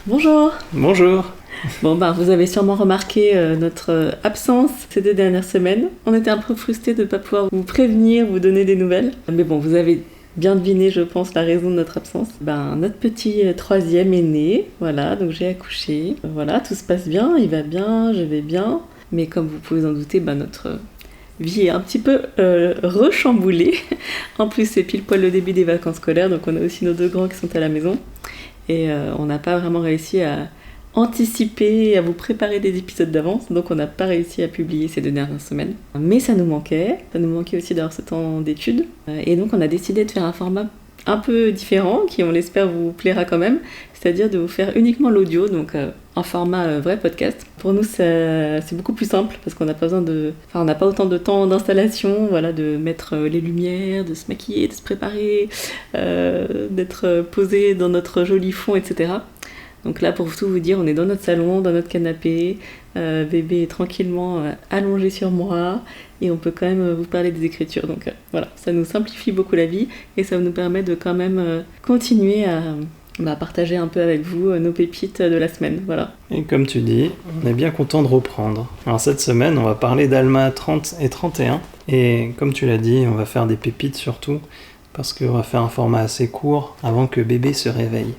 Bonjour. Bonjour. Bon vous avez sûrement remarqué notre absence ces 2 dernières semaines. On était un peu frustrés de ne pas pouvoir vous prévenir, vous donner des nouvelles. Mais bon, vous avez bien deviné, je pense, la raison de notre absence. Notre petit 3e est né, voilà, donc j'ai accouché. Voilà, tout se passe bien, il va bien, je vais bien. Mais comme vous pouvez en douter, notre vie est un petit peu rechamboulée. En plus, c'est pile poil le début des vacances scolaires, donc on a aussi nos 2 grands qui sont à la maison. Et on n'a pas vraiment réussi à anticiper, à vous préparer des épisodes d'avance, donc on n'a pas réussi à publier ces 2 dernières semaines. Mais ça nous manquait aussi d'avoir ce temps d'études. Et donc on a décidé de faire un format un peu différent, qui on l'espère vous plaira quand même, c'est-à-dire de vous faire uniquement l'audio, donc un format vrai podcast. Pour nous c'est beaucoup plus simple, parce qu'on n'a pas besoin on n'a pas autant de temps d'installation, voilà, de mettre les lumières, de se maquiller, de se préparer, d'être posé dans notre joli fond, etc. Donc là, pour tout vous dire, on est dans notre salon, dans notre canapé, bébé est tranquillement allongé sur moi, et on peut quand même vous parler des écritures. Donc voilà, ça nous simplifie beaucoup la vie, et ça nous permet de quand même continuer à partager un peu avec vous nos pépites de la semaine. Voilà. Et comme tu dis, on est bien content de reprendre. Alors cette semaine, on va parler d'Alma 30 et 31, et comme tu l'as dit, on va faire des pépites surtout, parce qu'on va faire un format assez court avant que bébé se réveille.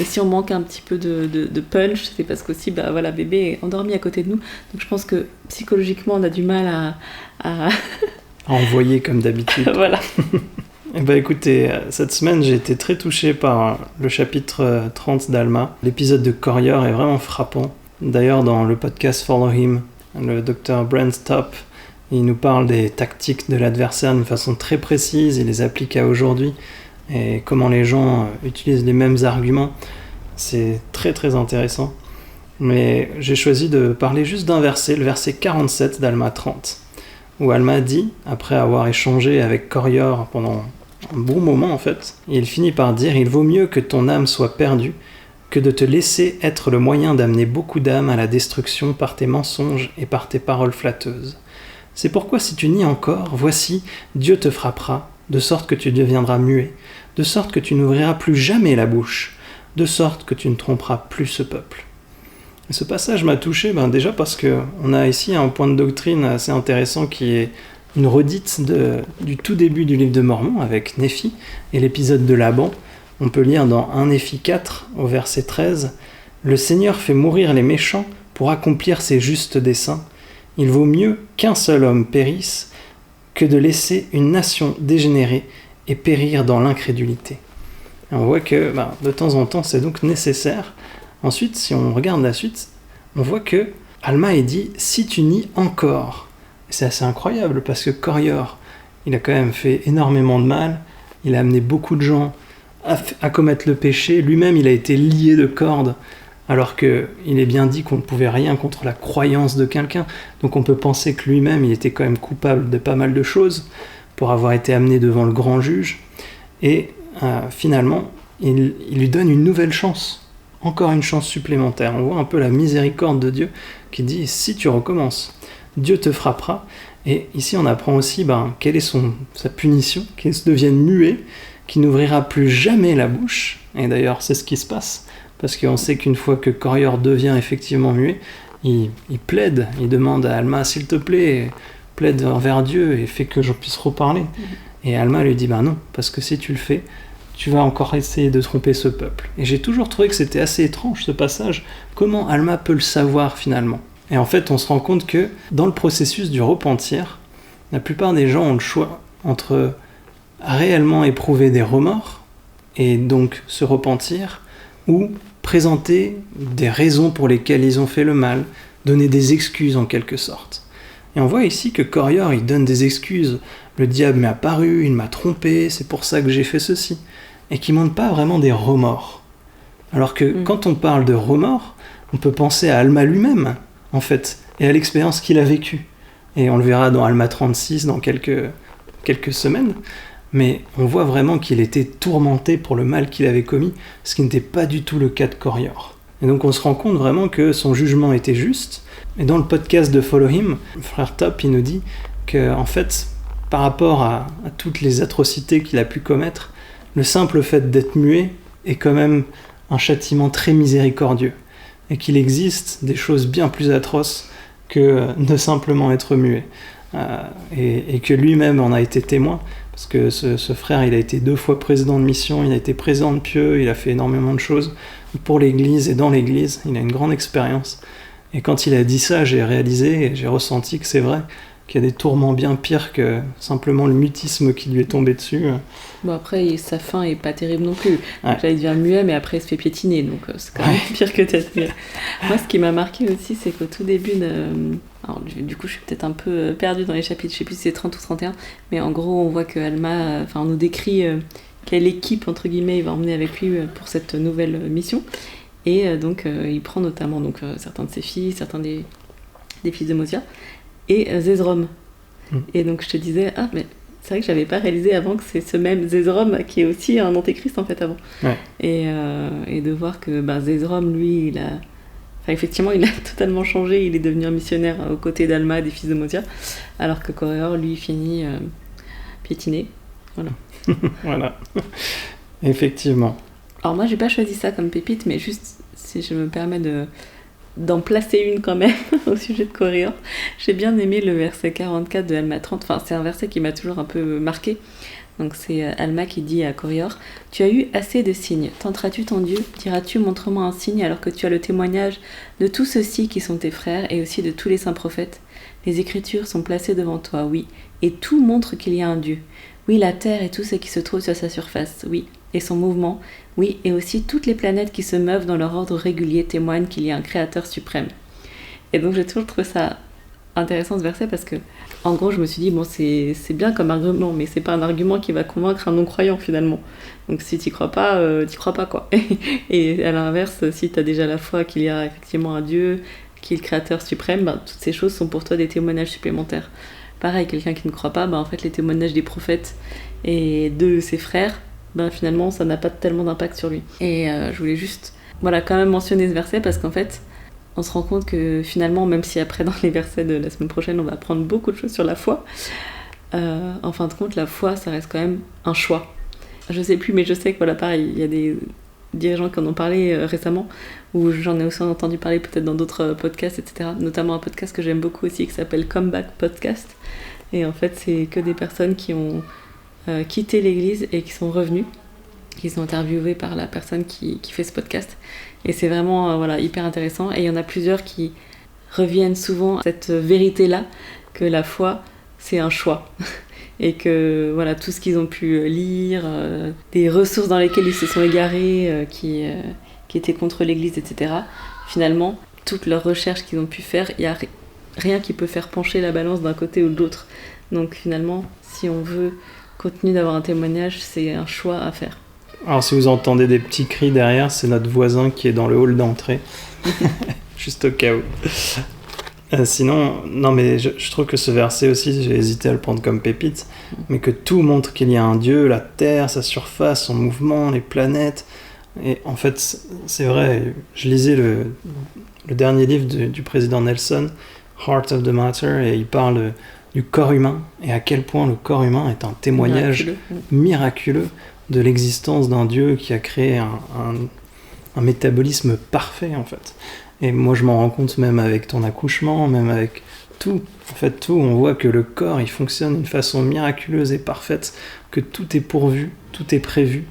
Et si on manque un petit peu de punch, c'est parce qu'aussi, bébé est endormi à côté de nous. Donc je pense que psychologiquement, on a du mal à envoyer comme d'habitude. Voilà. Écoutez, cette semaine, j'ai été très touché par le chapitre 30 d'Alma. L'épisode de Corrior est vraiment frappant. D'ailleurs, dans le podcast Follow Him, le docteur Brent Top, il nous parle des tactiques de l'adversaire d'une façon très précise, il les applique à aujourd'hui. Et comment les gens utilisent les mêmes arguments, c'est très très intéressant. Mais j'ai choisi de parler juste d'un verset, le verset 47 d'Alma 30, où Alma dit, après avoir échangé avec Corrior pendant un bon moment en fait, il finit par dire « Il vaut mieux que ton âme soit perdue que de te laisser être le moyen d'amener beaucoup d'âmes à la destruction par tes mensonges et par tes paroles flatteuses. C'est pourquoi si tu nies encore, voici, Dieu te frappera, de sorte que tu deviendras muet, de sorte que tu n'ouvriras plus jamais la bouche, de sorte que tu ne tromperas plus ce peuple. » Et ce passage m'a touché déjà parce qu'on a ici un point de doctrine assez intéressant qui est une redite du tout début du livre de Mormon avec Néphi et l'épisode de Laban. On peut lire dans 1 Néphi 4 au verset 13 « Le Seigneur fait mourir les méchants pour accomplir ses justes desseins. Il vaut mieux qu'un seul homme périsse que de laisser une nation dégénérer et périr dans l'incrédulité. » Et on voit que de temps en temps, c'est donc nécessaire. Ensuite, si on regarde la suite, on voit que Alma est dit « si tu nies encore ». C'est assez incroyable parce que Corrior, il a quand même fait énormément de mal, il a amené beaucoup de gens à commettre le péché, lui-même il a été lié de cordes, alors qu'il est bien dit qu'on ne pouvait rien contre la croyance de quelqu'un, donc on peut penser que lui-même il était quand même coupable de pas mal de choses pour avoir été amené devant le grand juge, et finalement il lui donne une nouvelle chance, encore une chance supplémentaire. On voit un peu la miséricorde de Dieu qui dit « si tu recommences, Dieu te frappera ». Et ici on apprend aussi quelle est sa punition, qu'il devienne muet, qu'il n'ouvrira plus jamais la bouche, et d'ailleurs c'est ce qui se passe, parce qu'on sait qu'une fois que Corrior devient effectivement muet, il plaide, il demande à Alma « s'il te plaît, plaide envers Dieu et fais que je puisse reparler ». Et Alma lui dit « non, parce que si tu le fais, tu vas encore essayer de tromper ce peuple ». Et j'ai toujours trouvé que c'était assez étrange ce passage, comment Alma peut le savoir finalement. Et en fait, on se rend compte que dans le processus du repentir, la plupart des gens ont le choix entre réellement éprouver des remords et donc se repentir, ou présenter des raisons pour lesquelles ils ont fait le mal, donner des excuses en quelque sorte. Et on voit ici que Corrior, il donne des excuses. Le diable m'est apparu, il m'a trompé, c'est pour ça que j'ai fait ceci. Et qui ne montre pas vraiment des remords. Alors que quand on parle de remords, on peut penser à Alma lui-même, en fait, et à l'expérience qu'il a vécue. Et on le verra dans Alma 36 dans quelques semaines. Mais on voit vraiment qu'il était tourmenté pour le mal qu'il avait commis, ce qui n'était pas du tout le cas de Corrior. Et donc on se rend compte vraiment que son jugement était juste. Et dans le podcast de Follow Him, le frère Top, il nous dit que, en fait, par rapport à toutes les atrocités qu'il a pu commettre, le simple fait d'être muet est quand même un châtiment très miséricordieux, et qu'il existe des choses bien plus atroces que de simplement être muet. Et que lui-même en a été témoin, parce que ce frère, il a été 2 fois président de mission, il a été président de Pieux, il a fait énormément de choses pour l'Église et dans l'Église, il a une grande expérience. Et quand il a dit ça, j'ai réalisé et j'ai ressenti que c'est vrai, qu'il y a des tourments bien pires que simplement le mutisme qui lui est tombé dessus. Bon, après, sa fin est pas terrible non plus. Ouais. Là, il devient muet, mais après, il se fait piétiner, donc c'est quand même pire que d'être muet. Moi, ce qui m'a marqué aussi, c'est qu'au tout début Alors, du coup, je suis peut-être un peu perdue dans les chapitres, je sais plus si c'est 30 ou 31, mais en gros, on voit que Alma, on nous décrit quelle équipe, entre guillemets, il va emmener avec lui pour cette nouvelle mission. Et donc, il prend notamment certains de ses fils, certains des fils de Mosia, et Zezrom. Et donc, je te disais, mais c'est vrai que j'avais pas réalisé avant que c'est ce même Zezrom qui est aussi un antéchrist, en fait, avant. Ouais. Et de voir que Zezrom, lui, effectivement, il a totalement changé, il est devenu un missionnaire aux côtés d'Alma, des fils de Mosia, alors que Corréor, lui, finit piétiné. Voilà. Voilà. Effectivement. Alors moi, j'ai pas choisi ça comme pépite, mais juste, si je me permets d'en placer une quand même au sujet de Corréor, j'ai bien aimé le verset 44 de Alma 30, c'est un verset qui m'a toujours un peu marqué. Donc c'est Alma qui dit à Corréor: « Tu as eu assez de signes, tenteras-tu ton Dieu? Diras-tu, montre-moi un signe, alors que tu as le témoignage de tous ceux-ci qui sont tes frères, et aussi de tous les saints prophètes? Les Écritures sont placées devant toi, oui, et tout montre qu'il y a un Dieu. Oui, la terre et tout ce qui se trouve sur sa surface, oui, et son mouvement, oui, et aussi toutes les planètes qui se meuvent dans leur ordre régulier témoignent qu'il y a un Créateur suprême. » Et donc j'ai toujours trouvé ça intéressant, ce verset, parce que en gros je me suis dit, bon, c'est bien comme argument, mais c'est pas un argument qui va convaincre un non-croyant finalement. Donc si t'y crois pas quoi. Et à l'inverse, si t'as déjà la foi qu'il y a effectivement un Dieu, qui est le Créateur suprême, toutes ces choses sont pour toi des témoignages supplémentaires. Pareil, quelqu'un qui ne croit pas, en fait les témoignages des prophètes et de ses frères, finalement ça n'a pas tellement d'impact sur lui. Et je voulais juste quand même mentionner ce verset, parce qu'en fait on se rend compte que finalement, même si après dans les versets de la semaine prochaine on va apprendre beaucoup de choses sur la foi, en fin de compte la foi ça reste quand même un choix. Je sais plus, mais je sais que pareil, il y a des dirigeants qui en ont parlé récemment, ou j'en ai aussi entendu parler peut-être dans d'autres podcasts, etc. Notamment un podcast que j'aime beaucoup aussi qui s'appelle Comeback Podcast, et en fait c'est que des personnes qui ont quitté l'église et qui sont revenues, qui sont interviewées par la personne qui fait ce podcast. Et c'est vraiment hyper intéressant. Et il y en a plusieurs qui reviennent souvent à cette vérité-là, que la foi, c'est un choix. Et que tout ce qu'ils ont pu lire, des ressources dans lesquelles ils se sont égarés, qui étaient contre l'Église, etc. Finalement, toutes leurs recherches qu'ils ont pu faire, il n'y a rien qui peut faire pencher la balance d'un côté ou de l'autre. Donc finalement, si on veut continuer d'avoir un témoignage, c'est un choix à faire. Alors si vous entendez des petits cris derrière, c'est notre voisin qui est dans le hall d'entrée. Juste au cas où. Sinon, non mais je trouve que ce verset aussi, j'ai hésité à le prendre comme pépite, mais que tout montre qu'il y a un Dieu, la terre, sa surface, son mouvement, les planètes. Et en fait, c'est vrai, je lisais le dernier livre du président Nelson, Heart of the Matter, et il parle du corps humain, et à quel point le corps humain est un témoignage miraculeux de l'existence d'un Dieu qui a créé un métabolisme parfait, en fait. Et moi, je m'en rends compte même avec ton accouchement, même avec tout. En fait, tout, on voit que le corps, il fonctionne d'une façon miraculeuse et parfaite, que tout est pourvu, tout est prévu,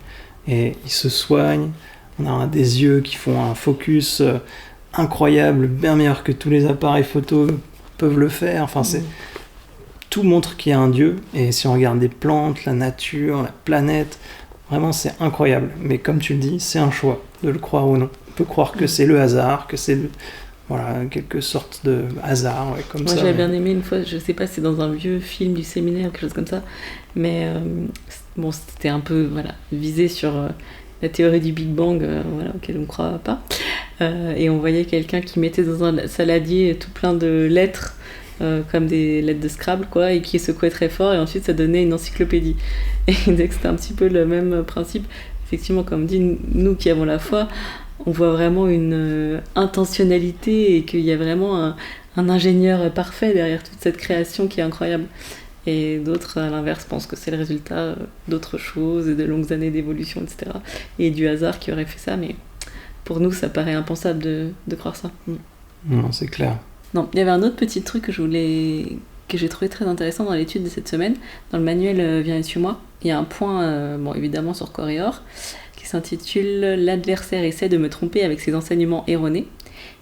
et il se soigne. On a des yeux qui font un focus incroyable, bien meilleur que tous les appareils photo peuvent le faire. Enfin, tout montre qu'il y a un Dieu, et si on regarde les plantes, la nature, la planète, vraiment c'est incroyable. Mais comme tu le dis, c'est un choix de le croire ou non. On peut croire que c'est le hasard, que c'est quelque sorte de hasard, comme ça. Moi j'avais bien aimé une fois, je sais pas si c'est dans un vieux film du séminaire ou quelque chose comme ça, mais c'était un peu visé sur la théorie du Big Bang, auquel on ne croit pas. Et on voyait quelqu'un qui mettait dans un saladier tout plein de lettres, comme des lettres de Scrabble, et qui secouait très fort, et ensuite ça donnait une encyclopédie. Et c'était un petit peu le même principe. Effectivement, comme dit, nous qui avons la foi, on voit vraiment une intentionnalité, et qu'il y a vraiment un ingénieur parfait derrière toute cette création qui est incroyable. Et d'autres, à l'inverse, pensent que c'est le résultat d'autres choses, et de longues années d'évolution, etc. Et du hasard qui aurait fait ça, mais pour nous, ça paraît impensable de croire ça. Non, c'est clair. Non, il y avait un autre petit truc que j'ai trouvé très intéressant dans l'étude de cette semaine. Dans le manuel Viens et suis-moi, il y a un point, évidemment sur Corps et Or, qui s'intitule « L'adversaire essaie de me tromper avec ses enseignements erronés ».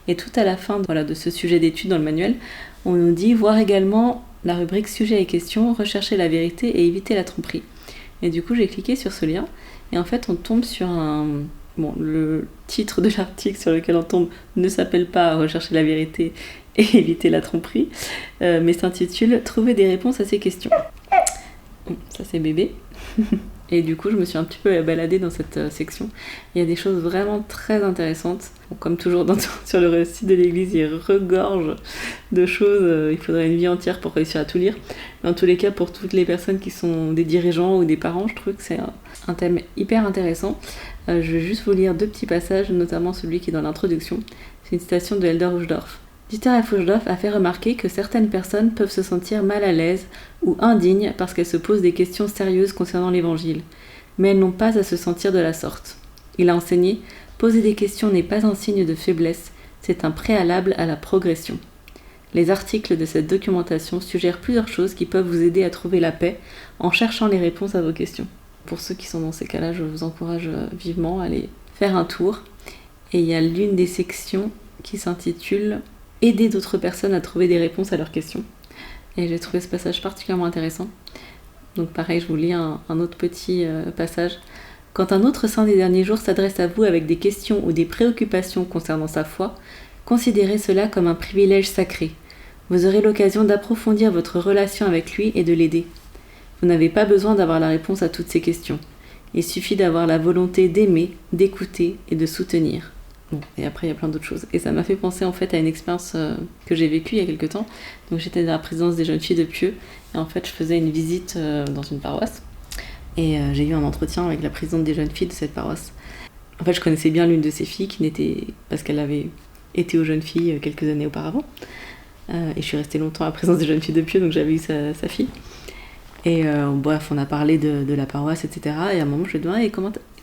Et tout à la fin de ce sujet d'étude dans le manuel, on nous dit voir également la rubrique Sujets et questions, rechercher la vérité et éviter la tromperie. Et du coup, j'ai cliqué sur ce lien, et en fait, on tombe sur le titre de l'article sur lequel on tombe ne s'appelle pas Rechercher la vérité et éviter la tromperie, mais s'intitule Trouver des réponses à ces questions. Ça, c'est bébé. Et du coup, je me suis un petit peu baladée dans cette section. Il y a des choses vraiment très intéressantes. Bon, comme toujours sur le site de l'église, il regorge de choses. Il faudrait une vie entière pour réussir à tout lire. Mais en tous les cas, pour toutes les personnes qui sont des dirigeants ou des parents, je trouve que c'est un thème hyper intéressant. Je vais juste vous lire 2 petits passages, notamment celui qui est dans l'introduction. C'est une citation de Hélder Uchtdorf. Dieter F. Uchtdorf a fait remarquer que certaines personnes peuvent se sentir mal à l'aise ou indignes parce qu'elles se posent des questions sérieuses concernant l'évangile, mais elles n'ont pas à se sentir de la sorte. Il a enseigné « Poser des questions n'est pas un signe de faiblesse, c'est un préalable à la progression ». Les articles de cette documentation suggèrent plusieurs choses qui peuvent vous aider à trouver la paix en cherchant les réponses à vos questions. Pour ceux qui sont dans ces cas-là, je vous encourage vivement à aller faire un tour. Et il y a l'une des sections qui s'intitule « Aider d'autres personnes à trouver des réponses à leurs questions ». Et j'ai trouvé ce passage particulièrement intéressant. Donc pareil, je vous lis un autre petit passage. « Quand un autre saint des derniers jours s'adresse à vous avec des questions ou des préoccupations concernant sa foi, considérez cela comme un privilège sacré. Vous aurez l'occasion d'approfondir votre relation avec lui et de l'aider. Vous n'avez pas besoin d'avoir la réponse à toutes ces questions. Il suffit d'avoir la volonté d'aimer, d'écouter et de soutenir. » Bon, et après, il y a plein d'autres choses. Et ça m'a fait penser en fait à une expérience que j'ai vécue il y a quelques temps. Donc j'étais dans la présidence des jeunes filles de Pieux. Et en fait, je faisais une visite dans une paroisse. Et j'ai eu un entretien avec la présidente des jeunes filles de cette paroisse. En fait, je connaissais bien l'une de ces filles parce qu'elle avait été aux jeunes filles quelques années auparavant. Et je suis restée longtemps à la présidence des jeunes filles de Pieux, donc j'avais eu sa fille. Et bref, on a parlé de la paroisse, etc. Et à un moment, je lui ai demandé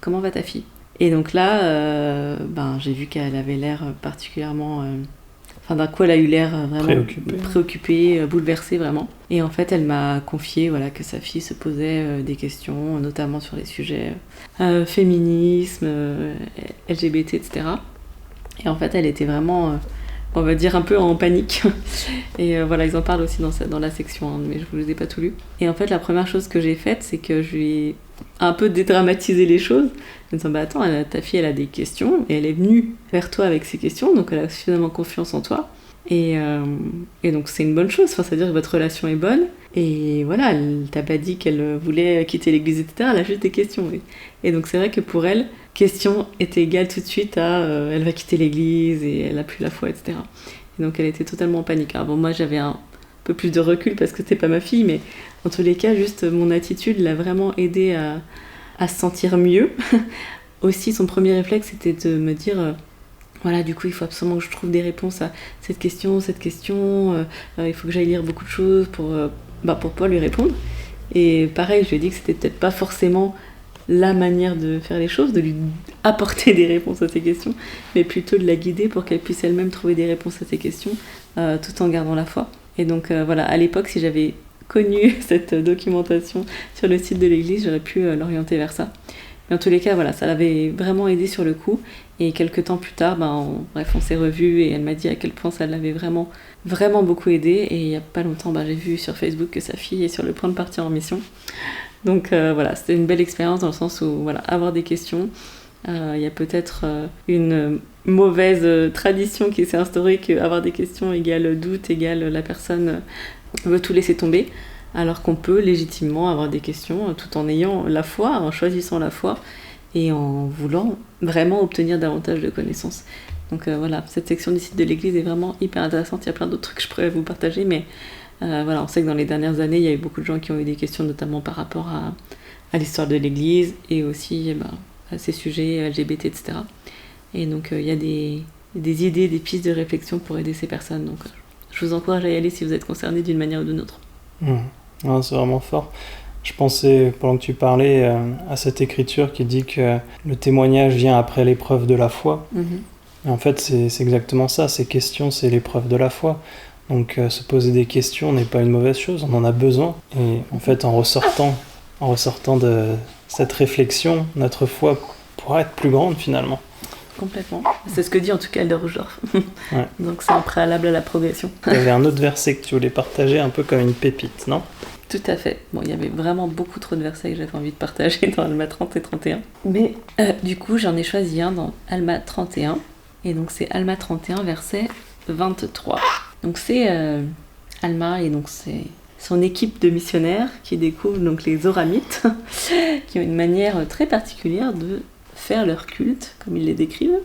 comment va ta fille ? Et donc là, j'ai vu qu'elle avait l'air particulièrement... d'un coup, elle a eu l'air vraiment préoccupée, bouleversée vraiment. Et en fait, elle m'a confié que sa fille se posait des questions, notamment sur les sujets féminisme, LGBT, etc. Et en fait, elle était vraiment... on va dire un peu en panique. Et ils en parlent aussi dans la section, mais je ne vous ai pas tout lu. Et en fait, la première chose que j'ai faite, c'est que je lui ai un peu dédramatisé les choses. En disant, attends, ta fille, elle a des questions, et elle est venue vers toi avec ces questions, donc elle a suffisamment confiance en toi. Et donc c'est une bonne chose, c'est-à-dire que votre relation est bonne. Et voilà, elle t'a pas dit qu'elle voulait quitter l'église, etc. Elle a juste des questions. Et donc c'est vrai que pour elle, question était égale tout de suite à elle va quitter l'église et elle a plus la foi, etc. Et donc elle était totalement en panique. Alors bon, moi j'avais un peu plus de recul parce que c'était pas ma fille, mais en tous les cas, juste mon attitude l'a vraiment aidée à se sentir mieux. Aussi, son premier réflexe, c'était de me dire... du coup, il faut absolument que je trouve des réponses à cette question, il faut que j'aille lire beaucoup de choses pour pouvoir lui répondre. Et pareil, je lui ai dit que c'était peut-être pas forcément la manière de faire les choses, de lui apporter des réponses à ses questions, mais plutôt de la guider pour qu'elle puisse elle-même trouver des réponses à ses questions, tout en gardant la foi. Et donc à l'époque, si j'avais connu cette documentation sur le site de l'église, j'aurais pu l'orienter vers ça. Mais en tous les cas, ça l'avait vraiment aidée sur le coup. Et quelques temps plus tard, on s'est revus et elle m'a dit à quel point ça l'avait vraiment, vraiment beaucoup aidée. Et il n'y a pas longtemps, j'ai vu sur Facebook que sa fille est sur le point de partir en mission. Donc c'était une belle expérience dans le sens où, avoir des questions. Il y a peut-être une mauvaise tradition qui s'est instaurée qu'avoir des questions égale doute, égale la personne veut tout laisser tomber. Alors qu'on peut légitimement avoir des questions tout en ayant la foi, en choisissant la foi et en voulant vraiment obtenir davantage de connaissances. Donc cette section du site de l'église est vraiment hyper intéressante. Il y a plein d'autres trucs que je pourrais vous partager, mais on sait que dans les dernières années, il y a eu beaucoup de gens qui ont eu des questions, notamment par rapport à l'histoire de l'église et aussi à ces sujets LGBT, etc. Et donc il y a des idées, des pistes de réflexion pour aider ces personnes. Donc je vous encourage à y aller si vous êtes concerné d'une manière ou d'une autre. C'est vraiment fort. Je pensais, pendant que tu parlais, à cette écriture qui dit que le témoignage vient après l'épreuve de la foi. Et en fait, c'est exactement ça. Ces questions, c'est l'épreuve de la foi. Donc, se poser des questions n'est pas une mauvaise chose. On en a besoin. Et en fait, en ressortant de cette réflexion, notre foi pourra être plus grande finalement. Complètement. C'est ce que dit en tout cas Elder Uzdorf. Ouais. Donc, c'est un préalable à la progression. Il y avait un autre verset que tu voulais partager, un peu comme une pépite, non ? Tout à fait. Bon, il y avait vraiment beaucoup trop de versets que j'avais envie de partager dans Alma 30 et 31. Mais du coup, j'en ai choisi un dans Alma 31. Et donc, c'est Alma 31, verset 23. Donc, c'est Alma et donc c'est son équipe de missionnaires qui découvrent donc les Zoramites, qui ont une manière très particulière de faire leur culte, comme ils les décrivent.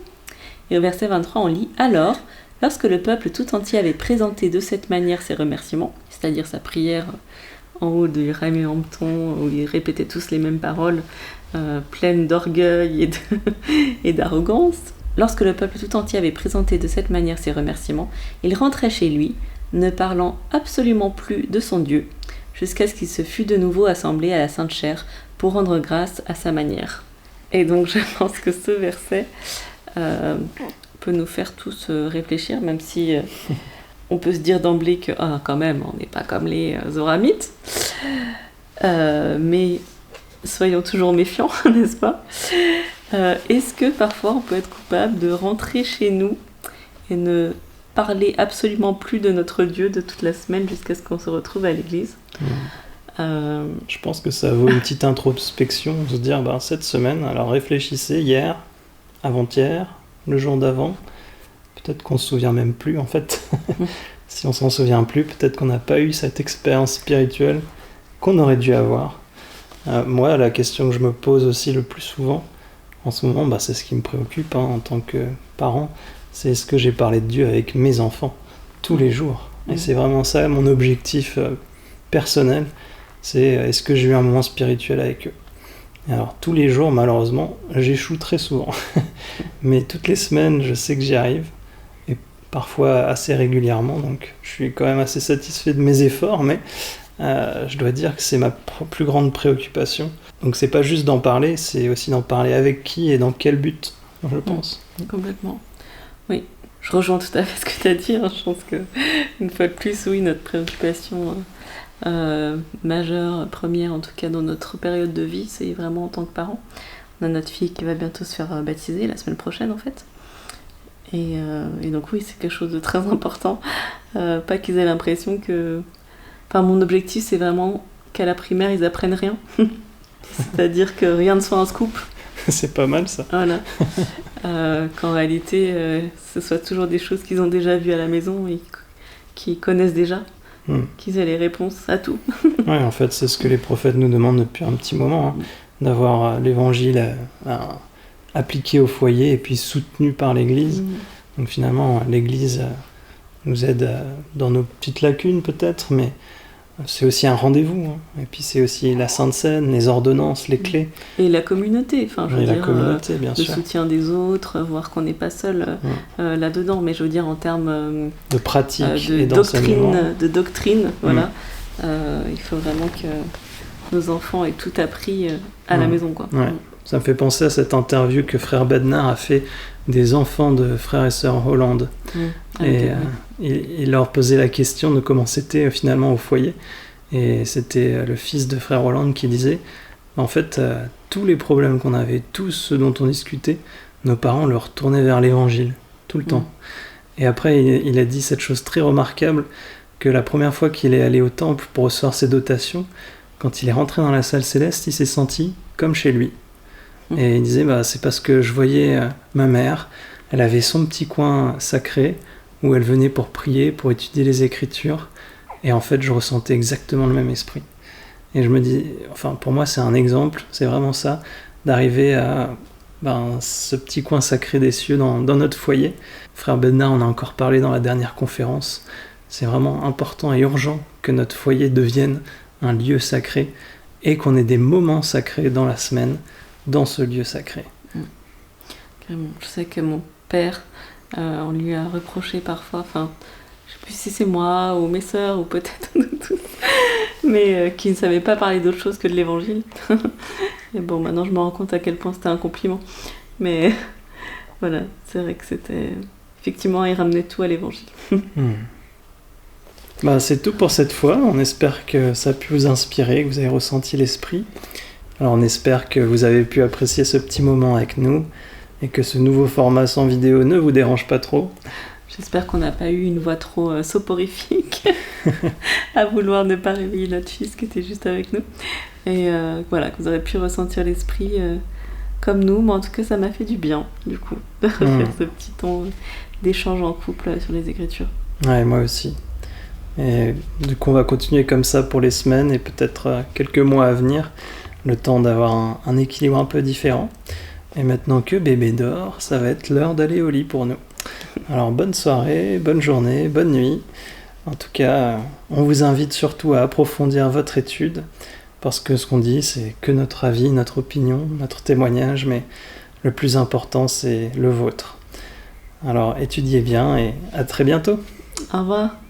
Et au verset 23, on lit « Alors, lorsque le peuple tout entier avait présenté de cette manière ses remerciements, c'est-à-dire sa prière en haut du Raméhampton, où ils répétaient tous les mêmes paroles, pleines d'orgueil et d'arrogance. Lorsque le peuple tout entier avait présenté de cette manière ses remerciements, il rentrait chez lui, ne parlant absolument plus de son Dieu, jusqu'à ce qu'il se fût de nouveau assemblé à la Sainte Chaire pour rendre grâce à sa manière. » Et donc je pense que ce verset peut nous faire tous réfléchir, même si... on peut se dire d'emblée que, quand même, on n'est pas comme les Zoramites. Mais soyons toujours méfiants, n'est-ce pas ? Est-ce que parfois on peut être coupable de rentrer chez nous et ne parler absolument plus de notre Dieu de toute la semaine jusqu'à ce qu'on se retrouve à l'église ? Je pense que ça vaut une petite introspection, de se dire, cette semaine, alors réfléchissez hier, avant-hier, le jour d'avant. Peut-être qu'on se souvient même plus, en fait. Si on s'en souvient plus, peut-être qu'on n'a pas eu cette expérience spirituelle qu'on aurait dû avoir. Moi, la question que je me pose aussi le plus souvent, en ce moment, c'est ce qui me préoccupe en tant que parent, c'est est-ce que j'ai parlé de Dieu avec mes enfants tous les jours ? Et c'est vraiment ça mon objectif personnel, c'est est-ce que j'ai eu un moment spirituel avec eux ? Et alors, tous les jours, malheureusement, j'échoue très souvent. Mais toutes les semaines, je sais que j'y arrive. Parfois assez régulièrement, donc je suis quand même assez satisfait de mes efforts, mais je dois dire que c'est ma plus grande préoccupation. Donc c'est pas juste d'en parler, c'est aussi d'en parler avec qui et dans quel but, je pense. Complètement. Oui, je rejoins tout à fait ce que tu as dit. Je pense que une fois de plus, oui, notre préoccupation majeure, première en tout cas dans notre période de vie, c'est vraiment en tant que parent. On a notre fille qui va bientôt se faire baptiser la semaine prochaine en fait. Et donc oui, c'est quelque chose de très important. Pas qu'ils aient l'impression que... Enfin, mon objectif, c'est vraiment qu'à la primaire, ils apprennent rien. C'est-à-dire que rien ne soit un scoop. C'est pas mal, ça. Voilà. Qu'en réalité, ce soit toujours des choses qu'ils ont déjà vues à la maison et qu'ils connaissent déjà. Qu'ils aient les réponses à tout. Ouais, en fait, c'est ce que les prophètes nous demandent depuis un petit moment, d'avoir l'évangile... appliqué au foyer et puis soutenu par l'Église. Donc finalement, l'Église nous aide dans nos petites lacunes peut-être, mais c'est aussi un rendez-vous. Et puis c'est aussi la Sainte Seine, les ordonnances, les clés. Et la communauté, enfin, je veux dire, communauté, bien sûr. Le soutien des autres, voir qu'on n'est pas seul là-dedans, mais je veux dire en termes de pratique et d'enseignement. De doctrine, voilà. Il faut vraiment que nos enfants aient tout appris à la maison, quoi. Ouais. Ça me fait penser à cette interview que frère Bednar a fait des enfants de frères et sœurs Hollande. Il leur posait la question de comment c'était finalement au foyer. Et c'était le fils de frère Hollande qui disait, en fait, tous les problèmes qu'on avait, tout ce dont on discutait, nos parents leur tournaient vers l'évangile, tout le temps. Et après, il a dit cette chose très remarquable, que la première fois qu'il est allé au temple pour recevoir ses dotations, quand il est rentré dans la salle céleste, il s'est senti comme chez lui. Et il disait, c'est parce que je voyais ma mère, elle avait son petit coin sacré, où elle venait pour prier, pour étudier les Écritures, et en fait je ressentais exactement le même esprit. Et je me dis, enfin pour moi c'est un exemple, c'est vraiment ça, d'arriver à ce petit coin sacré des cieux dans notre foyer. Frère Bednar en a encore parlé dans la dernière conférence, c'est vraiment important et urgent que notre foyer devienne un lieu sacré, et qu'on ait des moments sacrés dans la semaine, dans ce lieu sacré. Je sais que mon père, on lui a reproché parfois, enfin, je sais plus si c'est moi ou mes sœurs ou peut-être nous tous, mais qui ne savait pas parler d'autre chose que de l'évangile. Et bon, maintenant je me rends compte à quel point c'était un compliment. Mais voilà, c'est vrai que c'était... Effectivement, il ramenait tout à l'évangile. Bah, c'est tout pour cette fois. On espère que ça a pu vous inspirer, que vous avez ressenti l'esprit. Alors on espère que vous avez pu apprécier ce petit moment avec nous et que ce nouveau format sans vidéo ne vous dérange pas trop. J'espère qu'on n'a pas eu une voix trop soporifique à vouloir ne pas réveiller notre fils qui était juste avec nous. Et voilà, que vous aurez pu ressentir l'esprit comme nous. Mais en tout cas, ça m'a fait du bien, du coup, de refaire ce petit temps d'échange en couple sur les Écritures. Ouais, moi aussi. Et du coup, on va continuer comme ça pour les semaines et peut-être quelques mois à venir, le temps d'avoir un équilibre un peu différent. Et maintenant que bébé dort, ça va être l'heure d'aller au lit pour nous. Alors bonne soirée, bonne journée, bonne nuit. En tout cas, on vous invite surtout à approfondir votre étude, parce que ce qu'on dit, c'est que notre avis, notre opinion, notre témoignage, mais le plus important, c'est le vôtre. Alors étudiez bien et à très bientôt. Au revoir.